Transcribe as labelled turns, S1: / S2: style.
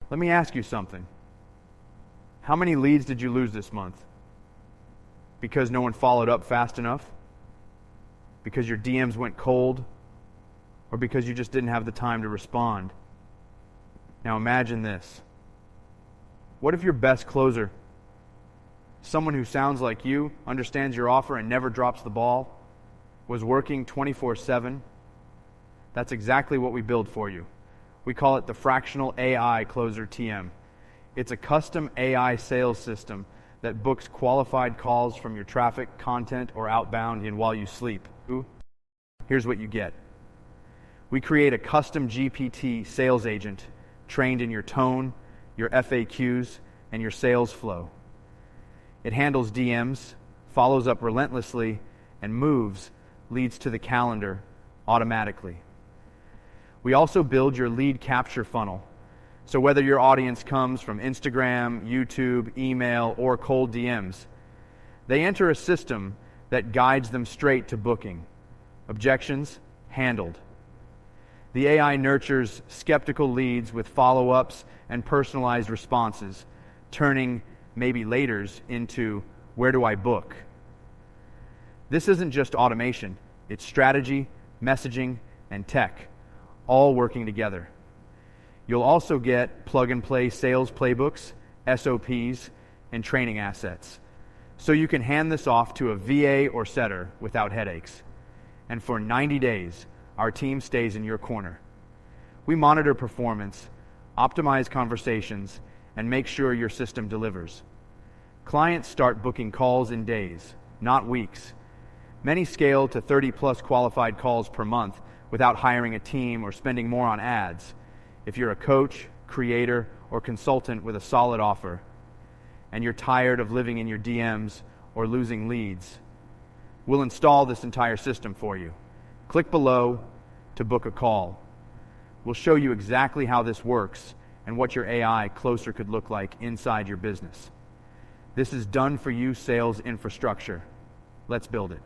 S1: Let me ask you something. How many leads did you lose this month? Because no one followed up fast enough? Because your DMs went cold? Or because you just didn't have the time to respond? Now imagine this. What if your best closer, someone who sounds like you, understands your offer and never drops the ball, was working 24/7? That's exactly what we build for you. We call it the Fractional AI Closer TM. It's a custom AI sales system that books qualified calls from your traffic, content, or outbound in while you sleep. Here's what you get. We create a custom GPT sales agent trained in your tone, your FAQs, and your sales flow. It handles DMs, follows up relentlessly, and moves leads to the calendar automatically. We also build your lead capture funnel. So whether your audience comes from Instagram, YouTube, email, or cold DMs, they enter a system that guides them straight to booking. Objections handled. The AI nurtures skeptical leads with follow-ups and personalized responses, turning maybe laters into where do I book? This isn't just automation. It's strategy, messaging, and tech, all working together. You'll also get plug-and-play sales playbooks, SOPs, and training assets, so you can hand this off to a VA or setter without headaches. And for 90 days, our team stays in your corner. We monitor performance, optimize conversations, and make sure your system delivers. Clients start booking calls in days, not weeks. Many scale to 30-plus qualified calls per month without hiring a team or spending more on ads. If you're a coach, creator, or consultant with a solid offer, and you're tired of living in your DMs or losing leads, we'll install this entire system for you. Click below to book a call. We'll show you exactly how this works and what your AI closer could look like inside your business. This is done for you sales infrastructure. Let's build it.